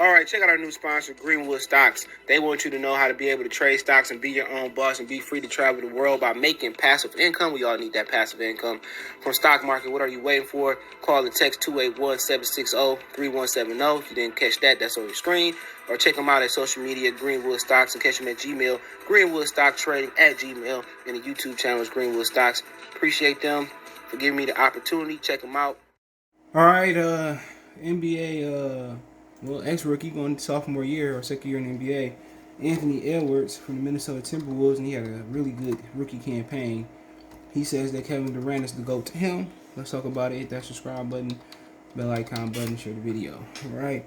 All right, check out our new sponsor, Greenwood Stocks. They want you to know how to be able to trade stocks and be your own boss and be free to travel the world by making passive income. We all need that passive income from stock market. What are you waiting for? Call and text 281-760-3170. If you didn't catch that, that's on your screen. Or check them out at social media, Greenwood Stocks, and catch them at Gmail, greenwoodstocktrading at Gmail, and the YouTube channel is Greenwood Stocks. Appreciate them for giving me the opportunity. Check them out. All right, NBA, ex-rookie going to sophomore year or second year in the NBA, Anthony Edwards from the Minnesota Timberwolves, and he had a really good rookie campaign. He says that Kevin Durant is the GOAT to him. Let's talk about it. Hit that subscribe button, bell icon button, share the video. All right,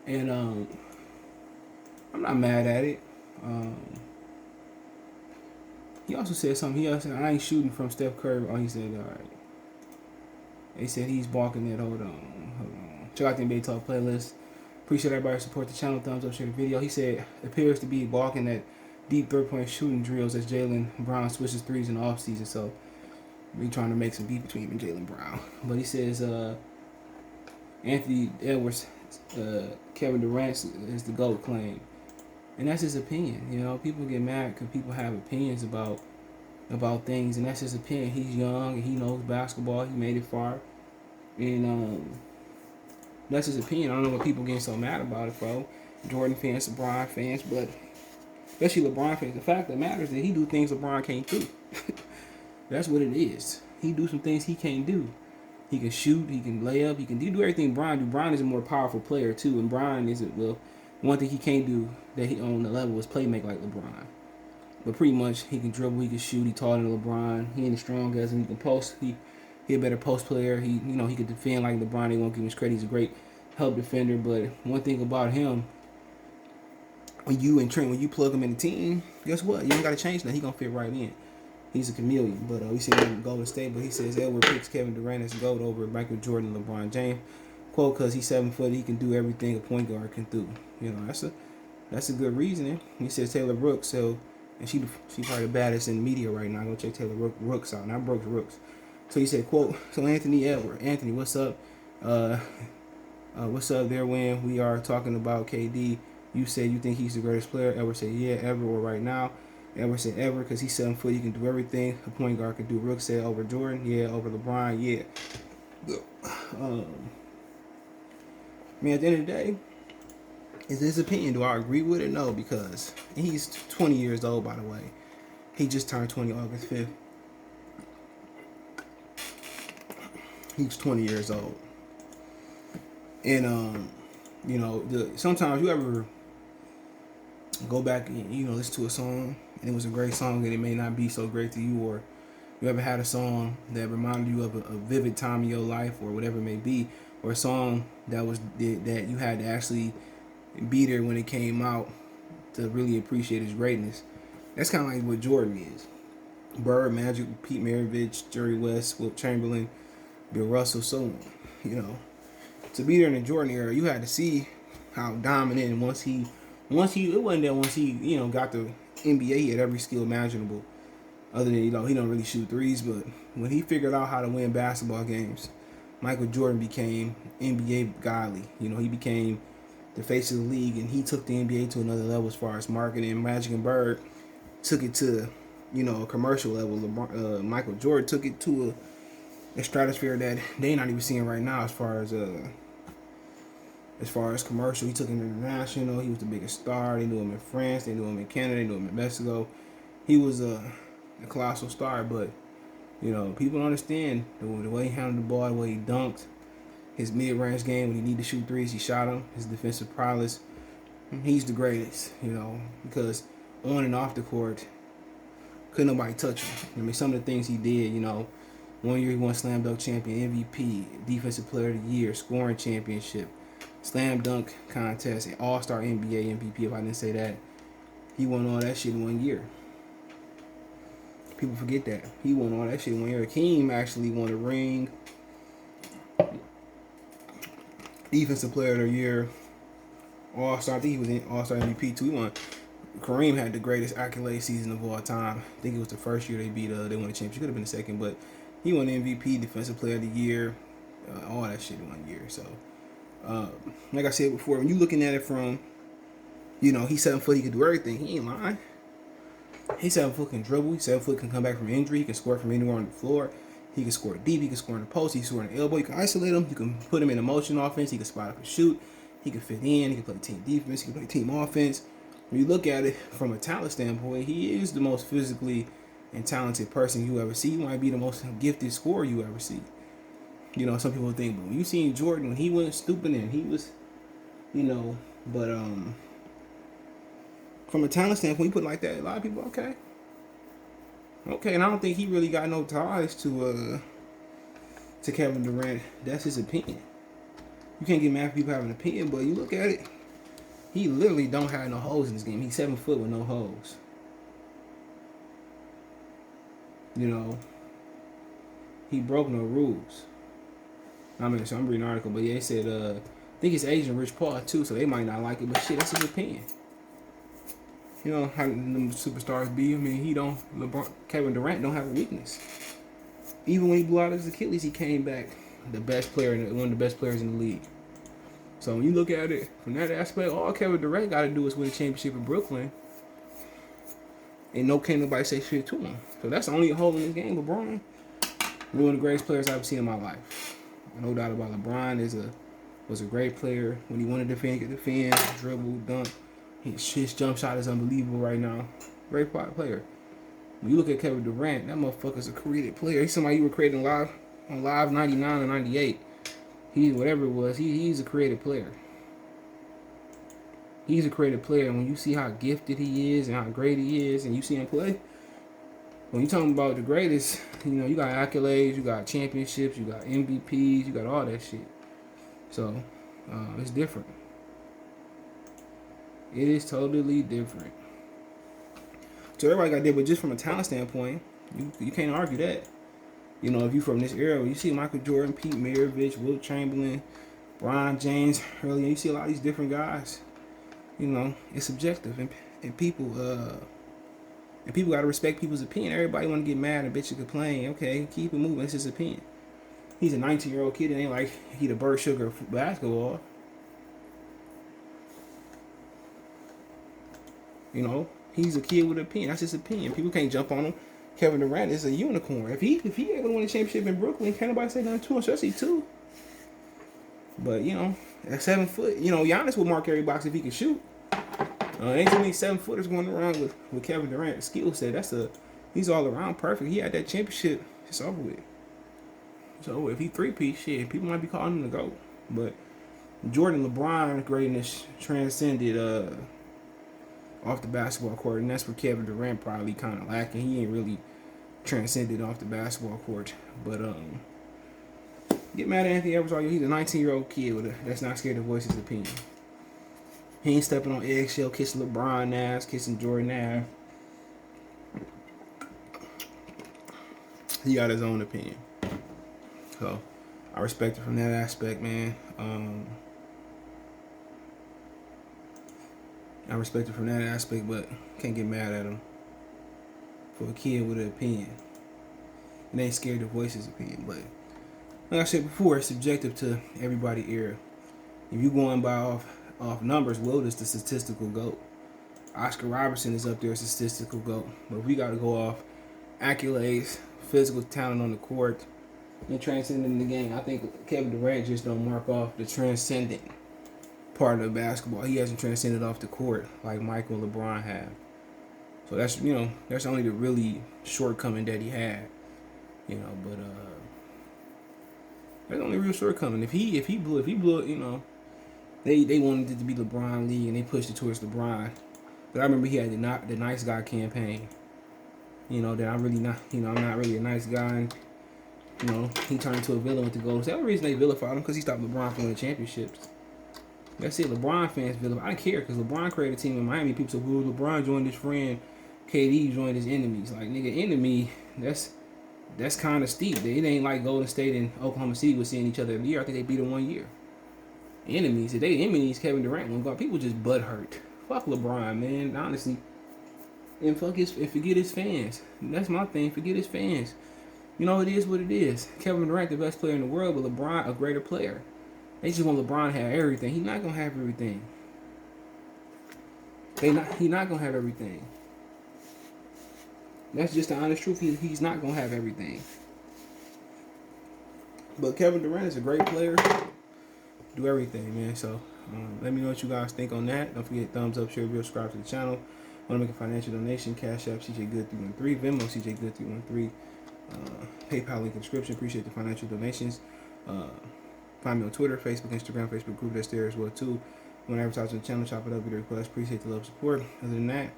and I'm not mad at it. He also said something. He also said, I ain't shooting from Steph Curry. Oh, he said, all right. They said he's balking it. Hold on. Check out the NBA Talk playlist. Appreciate everybody support the channel. Thumbs up, share the video. He said appears to be balking at deep third-point shooting drills as Jaylen Brown switches threes in the offseason. So we trying to make some beef between him and Jaylen Brown. But he says Anthony Edwards, Kevin Durant is the GOAT claim. And that's his opinion. You know, people get mad because people have opinions about things, and that's his opinion. He's young and he knows basketball. He made it far, and that's his opinion. I don't know what people getting so mad about it, bro. Jordan fans, LeBron fans, but especially LeBron fans. The fact that matters is that he do things LeBron can't do. That's what it is. He do some things he can't do. He can shoot, he can lay up, he can do everything Bron do. Bron is a more powerful player too, and Bron isn't. Well, one thing he can't do that he on the level is play make like LeBron. But pretty much, he can dribble, he can shoot, he taller than LeBron. He ain't as strong as him. He can post. He a better post player. He can defend like LeBron. They won't give him his credit. He's a great help defender. But one thing about him, when you plug him in the team, guess what? You ain't got to change that. He gonna fit right in. He's a chameleon. But we see him in Golden State. But he says Edward picks Kevin Durant as GOAT over Michael Jordan and LeBron James. Quote, because he's 7 foot, he can do everything a point guard can do. You know, that's a good reasoning. He says Taylor Brooks. So. And she probably the baddest in the media right now. Go check Taylor Rooks out. Not Brooks, Rooks. So he said, quote, so Anthony Edwards. Anthony, what's up? What's up there when we are talking about KD? You said you think he's the greatest player. Edwards said, yeah, ever or right now. Edwards said ever because he's 7 foot. He can do everything a point guard can do. Rooks said over Jordan. Yeah, over LeBron. Yeah. I mean, at the end of the day, it's his opinion. Do I agree with it? No, because he's 20 years old, by the way. He just turned 20 August 5th. He's 20 years old. And, sometimes you ever go back and, listen to a song, and it was a great song, and it may not be so great to you, or you ever had a song that reminded you of a vivid time in your life, or whatever it may be, or a song that you had to actually be there when it came out to really appreciate his greatness. That's kind of like what Jordan is. Bird, Magic, Pete Maravich, Jerry West, Wilt Chamberlain, Bill Russell, so on. To be there in the Jordan era, you had to see how dominant. Once he got the NBA, he had every skill imaginable. Other than he don't really shoot threes, but when he figured out how to win basketball games, Michael Jordan became NBA godly. He became the face of the league, and he took the NBA to another level as far as marketing. Magic and Bird took it to, a commercial level. Michael Jordan took it to a stratosphere that they're not even seeing right now as far as commercial. He took it international. He was the biggest star. They knew him in France. They knew him in Canada. They knew him in Mexico. He was a colossal star, but, people don't understand the way he handled the ball, the way he dunked. His mid-range game, when he needed to shoot threes, he shot them. His defensive prowess, he's the greatest, because on and off the court, couldn't nobody touch him. I mean, some of the things he did, 1 year he won Slam Dunk Champion, MVP, Defensive Player of the Year, Scoring Championship, Slam Dunk Contest, and All-Star NBA MVP, if I didn't say that. He won all that shit in 1 year. People forget that. He won all that shit in 1 year. Hakeem actually won a ring. Defensive Player of the Year, All-Star. I think he was in All-Star MVP too. He won. Kareem had the greatest accolade season of all time. I think it was the first year they won the championship. Could have been the second, but he won MVP, Defensive Player of the Year, all that shit in 1 year. So Like I said before, when you looking at it from, he's 7 foot, he can do everything. He ain't lying. He's 7 foot, can dribble. He's 7 foot, can come back from injury. He can score from anywhere on the floor. He can score deep. He can score in the post. He can score in the elbow. You can isolate him. You can put him in a motion offense. He can spot up and shoot. He can fit in. He can play team defense. He can play team offense. When you look at it from a talent standpoint, he is the most physically and talented person you ever see. He might be the most gifted scorer you ever see. Some people think, but when you seen Jordan, when he went stupid and he was, but from a talent standpoint, you put it like that, a lot of people, okay, and I don't think he really got no ties to Kevin Durant. That's his opinion. You can't get mad at people having an opinion, but you look at it, he literally don't have no holes in this game. He's 7 foot with no holes. He broke no rules. I'm reading an article, but yeah, they said, I think it's Asian Rich Paul too, so they might not like it, but shit, that's his opinion. How them superstars be. I mean, Kevin Durant don't have a weakness. Even when he blew out his Achilles, he came back the best player, one of the best players in the league. So when you look at it from that aspect, all Kevin Durant got to do is win a championship in Brooklyn, and can't nobody say shit to him. So that's the only hole in this game. LeBron, one of the greatest players I've seen in my life. No doubt about it. LeBron was a great player. When he wanted to defend, he could defend, dribble, dunk. His jump shot is unbelievable right now. Great player. When you look at Kevin Durant, that motherfucker's a created player. He's somebody you were creating live on Live 99 or 98. Whatever it was, he's a creative player. He's a creative player. And when you see how gifted he is and how great he is, and you see him play, when you're talking about the greatest, you got accolades, you got championships, you got MVPs, you got all that shit. So, it's different. It is totally different. So everybody got different, but just from a talent standpoint, you can't argue that. If you from this era, you see Michael Jordan, Pete Maravich, Wilt Chamberlain, Bron James earlier, you see a lot of these different guys. It's subjective, and people got to respect people's opinion. Everybody want to get mad and bitch and complain. Okay, keep it moving. It's his opinion. He's a 19-year-old kid. It ain't like he the Bird Sugar of basketball. He's a kid with an opinion. That's his opinion. People can't jump on him. Kevin Durant is a unicorn. If he able to win a championship in Brooklyn, can't nobody say nothing to him, especially two. But at 7 foot, Giannis would mark every box if he could shoot. Ain't too many 7-footers going around with Kevin Durant's skill set. He's all around perfect. He had that championship. It's over with. So if he three-piece, shit, people might be calling him the GOAT. But Jordan, LeBron greatness transcended off the basketball court, and that's where Kevin Durant probably kind of lacking. He ain't really transcended off the basketball court. But get mad at Anthony Edwards. He's a 19-year-old kid that's not scared to voice his opinion. He ain't stepping on eggshell, kissing LeBron ass, kissing Jordan ass. He got his own opinion. So I respect it from that aspect, man. I respect it from that aspect, but can't get mad at him for a kid with an opinion. And ain't scared to voice his opinion. But like I said before, it's subjective to everybody's ear. If you going by off numbers, Wilt is the statistical GOAT. Oscar Robertson is up there as a statistical GOAT. But we got to go off accolades, physical talent on the court, and transcending the game. I think Kevin Durant just don't mark off the transcendent part of basketball. He hasn't transcended off the court like Michael and LeBron have. So that's only the really shortcoming that he had. But that's the only real shortcoming. If he blew it, they wanted it to be LeBron League and they pushed it towards LeBron. But I remember he had the nice guy campaign. That I'm really not, I'm not really a nice guy. And, he turned into a villain with the Golden State. The only reason they vilified him because he stopped LeBron from winning championships. That's it. LeBron fans vilify. I don't care because LeBron created a team in Miami. People say, well, LeBron joined his friend, KD joined his enemies. Like, nigga, enemy, that's kind of steep. It ain't like Golden State and Oklahoma City was seeing each other every year. I think they beat him 1 year. Enemies. If they enemies, Kevin Durant won't go. People just butt hurt. Fuck LeBron, man. Honestly. And forget his fans. That's my thing. Forget his fans. It is what it is. Kevin Durant, the best player in the world, but LeBron, a greater player. They just want LeBron to have everything. He's not gonna have everything. He's not gonna have everything. That's just the honest truth. He's not gonna have everything. But Kevin Durant is a great player. Do everything, man. So let me know what you guys think on that. Don't forget thumbs up, share, video, subscribe to the channel. Want to make a financial donation? Cash App CJ Good 313, Venmo CJ Good 313, PayPal link in description. Appreciate the financial donations. Find me on Twitter, Facebook, Instagram, Facebook group that's there as well too. Want to advertise on the channel? Chop it up, video request. Appreciate the love, support. Other than that,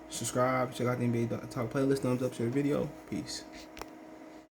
subscribe. Check out the NBA Talk playlist. Thumbs up, share the video. Peace.